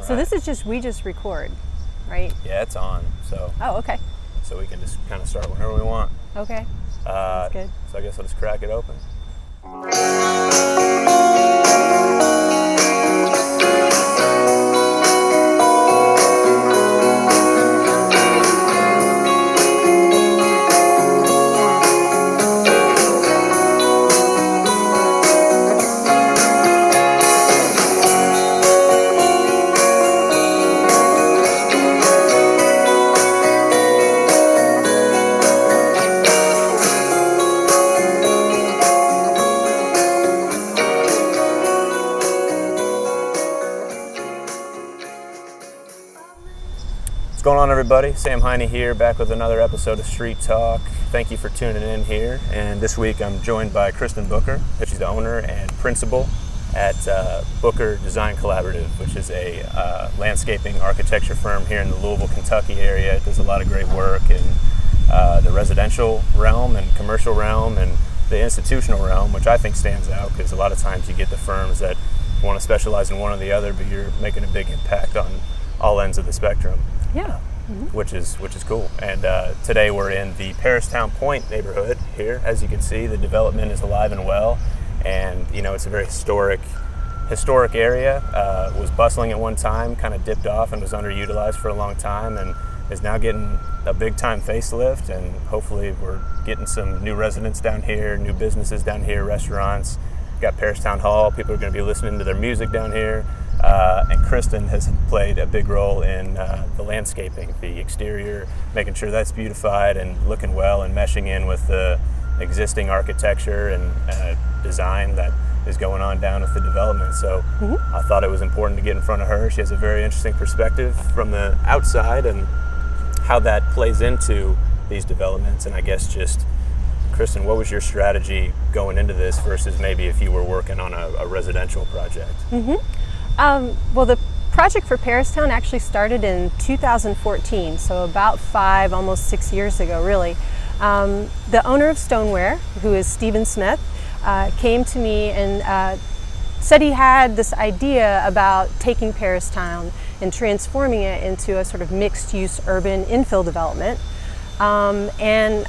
So this is we just record, right? Yeah, it's on. So. Oh, okay. So we can just kind of start whenever we want. Okay. That's good. So I guess I'll just crack it open. What's going on, everybody? Sam Heine here, back with another episode of Street Talk. Thank you for tuning in here. And this week I'm joined by Kristin Booker. She's the owner and principal at Booker Design Collaborative, which is a landscaping architecture firm here in the Louisville, Kentucky area. It does a lot of great work in the residential realm and commercial realm and the institutional realm, which I think stands out because a lot of times you get the firms that want to specialize in one or the other, but you're making a big impact on all ends of the spectrum. Yeah. Which is cool. And today we're in the Paristown Pointe neighborhood here. As you can see, the development is alive and well, and it's a very historic area. Was bustling at one time, kind of dipped off and was underutilized for a long time, and is now getting a big time facelift, and hopefully we're getting some new residents down here, new businesses down here, restaurants. Got Paristown Hall, people are going to be listening to their music down here. And Kristen has played a big role in the landscaping, the exterior, making sure that's beautified and looking well and meshing in with the existing architecture and design that is going on down with the development. So I thought it was important to get in front of her. She has a very interesting perspective from the outside and how that plays into these developments. And I guess just, Kristen, what was your strategy going into this versus maybe if you were working on a residential project? Well, the project for Paristown actually started in 2014, so about 5, almost 6 years ago, really. The owner of Stoneware, who is Stephen Smith, came to me and said he had this idea about taking Paristown and transforming it into a sort of mixed-use urban infill development. And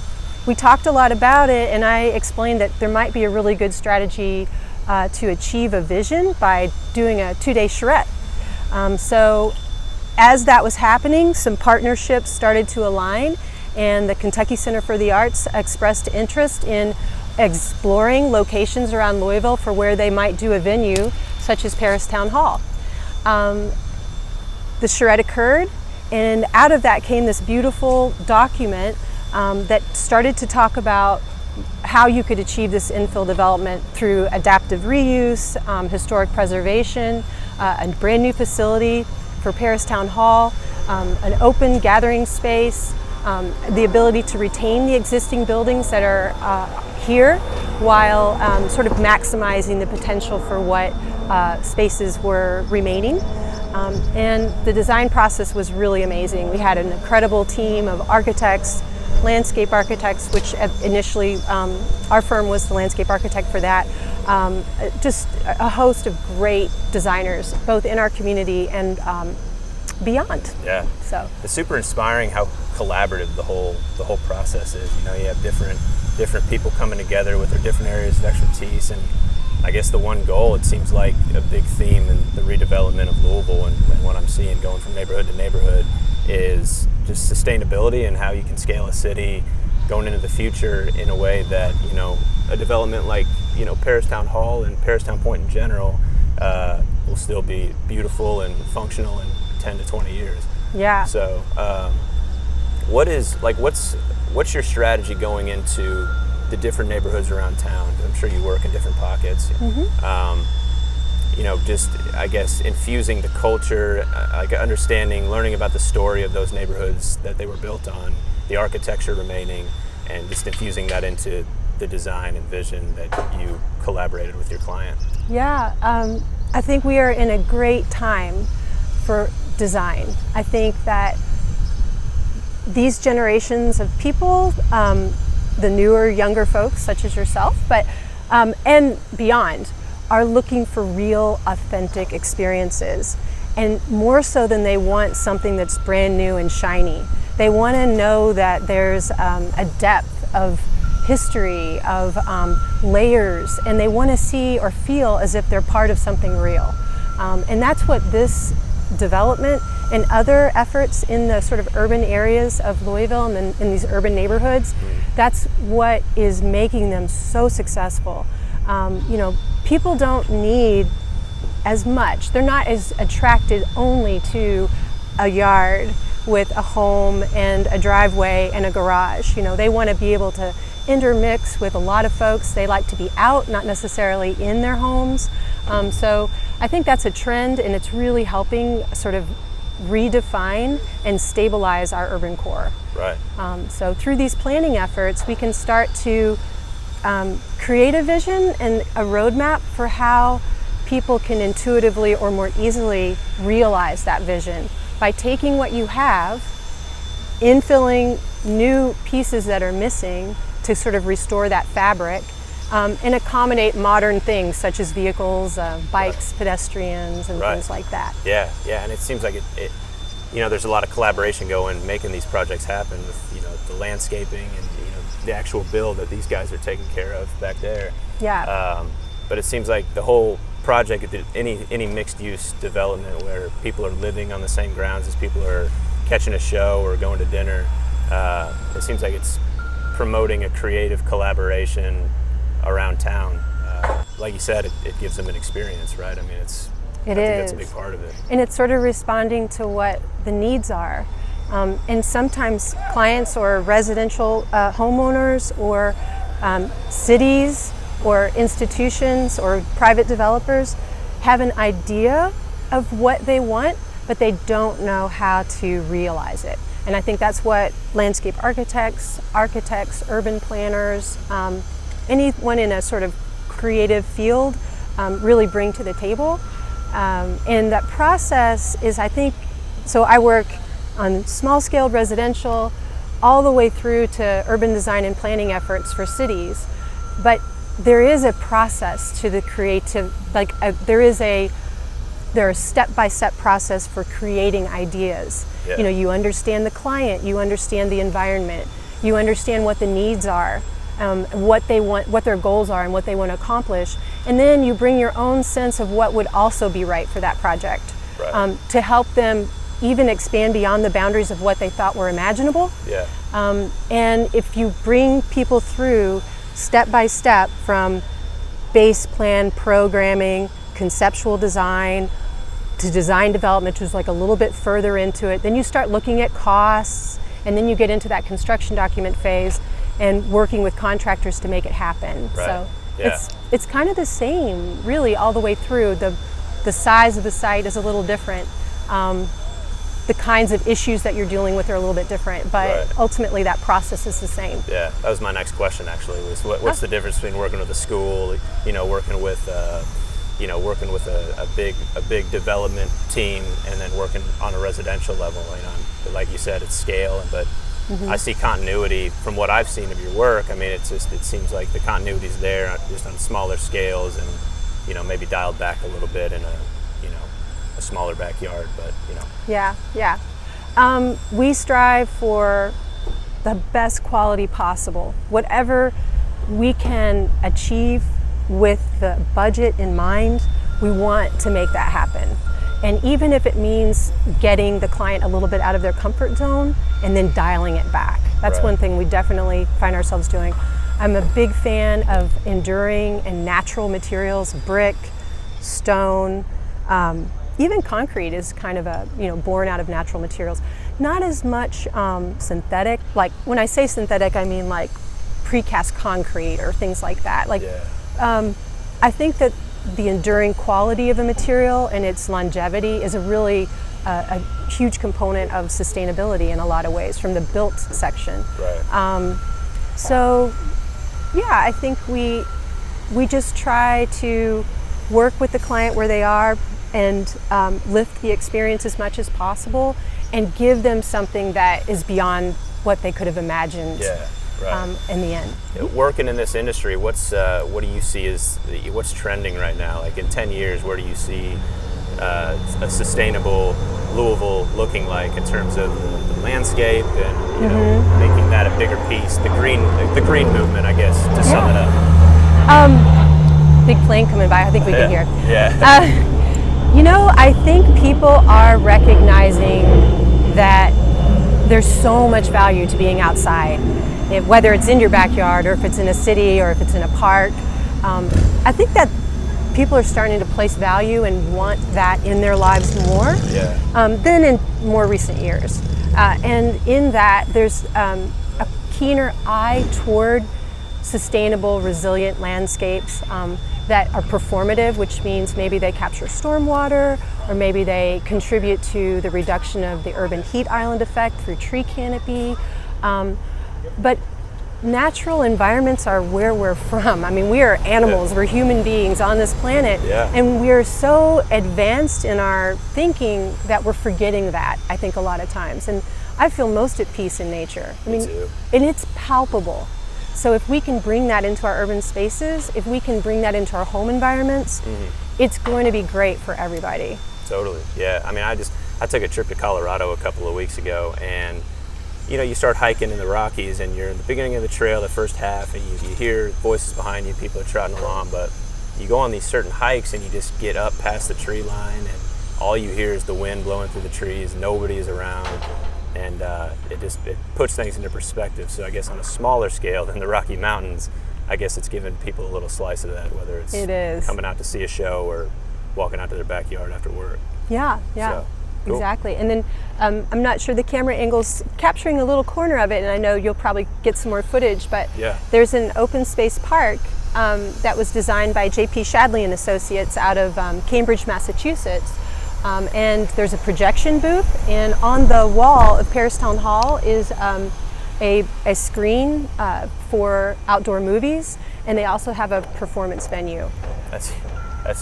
we talked a lot about it, and I explained that there might be a really good strategy to achieve a vision by doing a 2-day charrette. So as that was happening, some partnerships started to align, and the Kentucky Center for the Arts expressed interest in exploring locations around Louisville for where they might do a venue such as Paristown Hall. The charrette occurred, and out of that came this beautiful document that started to talk about how you could achieve this infill development through adaptive reuse, historic preservation, a brand new facility for Paristown Hall, an open gathering space, the ability to retain the existing buildings that are here while sort of maximizing the potential for what spaces were remaining. And the design process was really amazing. We had an incredible team of architects, landscape architects, which initially our firm was the landscape architect for that. Just a host of great designers, both in our community and beyond. Yeah. So it's super inspiring how collaborative the whole process is. You have different people coming together with their different areas of expertise, and I guess the one goal, it seems like a big theme in the redevelopment of Louisville and what I'm seeing going from neighborhood to neighborhood is just sustainability and how you can scale a city going into the future in a way that, a development like, Paristown Hall and Paristown Pointe in general will still be beautiful and functional in 10 to 20 years. Yeah. So what's your strategy going into the different neighborhoods around town? I'm sure you work in different pockets. Just, I guess, infusing the culture, understanding, learning about the story of those neighborhoods that they were built on, the architecture remaining, and just infusing that into the design and vision that you collaborated with your client. Yeah, I think we are in a great time for design. I think that these generations of people, the newer, younger folks such as yourself, but and beyond, are looking for real, authentic experiences. And more so than they want something that's brand new and shiny. They want to know that there's a depth of history, of layers, and they want to see or feel as if they're part of something real. And that's what this development and other efforts in the sort of urban areas of Louisville and in these urban neighborhoods, that's what is making them so successful. You know, people don't need as much. They're not as attracted only to a yard with a home and a driveway and a garage. You know, they want to be able to intermix with a lot of folks. They like to be out, not necessarily in their homes. So I think that's a trend, and it's really helping sort of redefine and stabilize our urban core. Right. So through these planning efforts, we can start to create a vision and a roadmap for how people can intuitively or more easily realize that vision by taking what you have, infilling new pieces that are missing to sort of restore that fabric, and accommodate modern things such as vehicles, bikes, pedestrians, and things like that. Yeah, and it seems like it you know, there's a lot of collaboration going, making these projects happen with, you know, the landscaping and, you know, the actual build that these guys are taking care of back there. Yeah. But it seems like the whole project, any mixed use development where people are living on the same grounds as people are catching a show or going to dinner, it seems like it's promoting a creative collaboration around town. Like you said, it gives them an experience, right? I mean, I think that's a big part of it. And it's sort of responding to what the needs are. And sometimes clients or residential homeowners or cities or institutions or private developers have an idea of what they want, but they don't know how to realize it. And I think that's what landscape architects, urban planners, anyone in a sort of creative field really bring to the table. And that process is, I think, so I work on small-scale residential all the way through to urban design and planning efforts for cities. But there is a process to the creative, like there's a step-by-step process for creating ideas. Yeah. You know, you understand the client, you understand the environment, you understand what the needs are, what they want, what their goals are, and what they want to accomplish, and then you bring your own sense of what would also be right for that project, to help them even expand beyond the boundaries of what they thought were imaginable. Yeah. And if you bring people through step by step from base plan programming, conceptual design, to design development, which is like a little bit further into it, then you start looking at costs, and then you get into that construction document phase and working with contractors to make it happen. Right. So Yeah. it's kind of the same really all the way through. The size of the site is a little different. The kinds of issues that you're dealing with are a little bit different, but ultimately that process is the same. Yeah, that was my next question actually, was what's the difference between working with a school, you know, working with a big development team, and then working on a residential level. You know, like you said, it's scale, but I see continuity from what I've seen of your work. I mean, it seems like the continuity's there, just on smaller scales, and, you know, maybe dialed back a little bit in a smaller backyard, but, you know. Yeah. We strive for the best quality possible. Whatever we can achieve with the budget in mind, we want to make that happen. And even if it means getting the client a little bit out of their comfort zone and then dialing it back. That's one thing we definitely find ourselves doing. I'm a big fan of enduring and natural materials, brick, stone, even concrete is kind of born out of natural materials. Not as much synthetic. Like when I say synthetic, I mean like precast concrete or things like that. I think that the enduring quality of a material and its longevity is a huge component of sustainability in a lot of ways from the built section. Right. I think we just try to work with the client where they are and lift the experience as much as possible and give them something that is beyond what they could have imagined in the end. Working in this industry, what do you see as what's trending right now? Like in 10 years, where do you see a sustainable Louisville looking like in terms of the landscape and you know, making that a bigger piece? The green movement, I guess, to sum it up. Big plane coming by. I think we can hear. Yeah. You know, I think people are recognizing that there's so much value to being outside, whether it's in your backyard or if it's in a city or if it's in a park. I think that people are starting to place value and want that in their lives more than in more recent years. And in that, there's a keener eye toward sustainable, resilient landscapes that are performative, which means maybe they capture stormwater, or maybe they contribute to the reduction of the urban heat island effect through tree canopy. But natural environments are where we're from. I mean, we are animals, we're human beings on this planet, and we're so advanced in our thinking that we're forgetting that, I think, a lot of times. And I feel most at peace in nature. I mean, and it's palpable. So if we can bring that into our urban spaces, if we can bring that into our home environments, it's going to be great for everybody. Totally, yeah. I mean, I took a trip to Colorado a couple of weeks ago, and you know, you start hiking in the Rockies and you're in the beginning of the trail, the first half, and you hear voices behind you, people are trotting along, but you go on these certain hikes and you just get up past the tree line and all you hear is the wind blowing through the trees, nobody is around, and it puts things into perspective. So I guess on a smaller scale than the Rocky Mountains, I guess it's giving people a little slice of that, whether it's coming out to see a show or walking out to their backyard after work. Yeah. So, cool. Exactly. And then I'm not sure the camera angle's capturing a little corner of it, and I know you'll probably get some more footage, but there's an open space park that was designed by J.P. Shadley and Associates out of Cambridge, Massachusetts. And there's a projection booth, and on the wall of Paristown Hall is a screen for outdoor movies, and they also have a performance venue. That's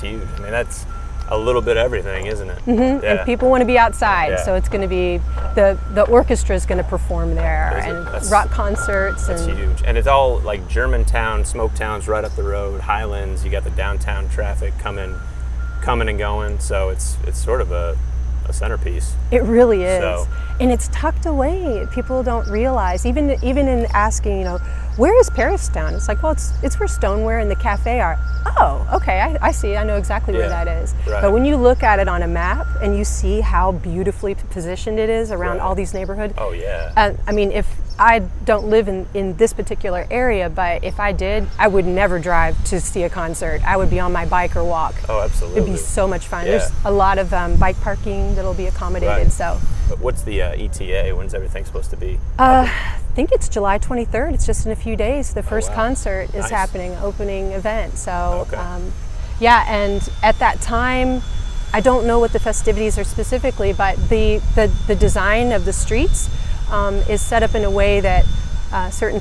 huge. I mean, that's a little bit of everything, isn't it? And people want to be outside, so it's going to be the orchestra is going to perform there, and rock concerts. That's huge, and it's all like Germantown, Smoketown's right up the road, Highlands. You got the downtown traffic coming and going, so it's sort of a centerpiece. It really is, and it's tucked away. People don't realize, even in asking, you know, where is Paristown? It's like, well, it's where Stoneware and the cafe are. Oh, okay, I see. I know exactly where that is. Right. But when you look at it on a map and you see how beautifully positioned it is around all these neighborhoods. Oh yeah. I mean, if I don't live in this particular area, but if I did, I would never drive to see a concert. I would be on my bike or walk. Oh, absolutely. It'd be so much fun. There's a lot of bike parking that'll be accommodated. So. But what's the ETA? When's everything supposed to be? I think it's July 23rd. It's just in a few days. The first concert is happening, opening event. So, and at that time, I don't know what the festivities are specifically, but the design of the streets is set up in a way that certain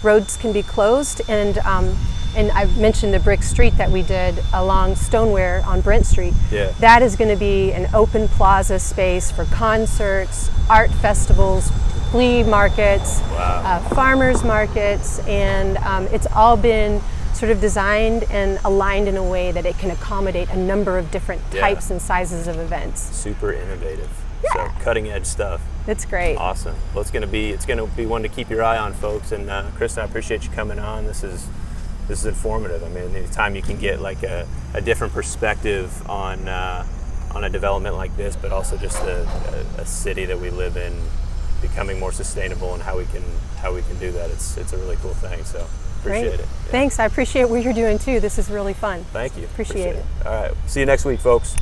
roads can be closed, and I've mentioned the brick street that we did along Stoneware on Brent Street. Yeah. That is going to be an open plaza space for concerts, art festivals, flea markets, farmers markets, and it's all been sort of designed and aligned in a way that it can accommodate a number of different types and sizes of events. Super innovative. So cutting edge stuff. It's great. Awesome. Well, it's going to be one to keep your eye on, folks. And Kristen, I appreciate you coming on. This is informative. I mean, anytime you can get like a different perspective on a development like this, but also just a city that we live in becoming more sustainable and how we can do that. It's a really cool thing. So appreciate it. Yeah. Thanks. I appreciate what you're doing too. This is really fun. Thank you. Appreciate it. All right. See you next week, folks.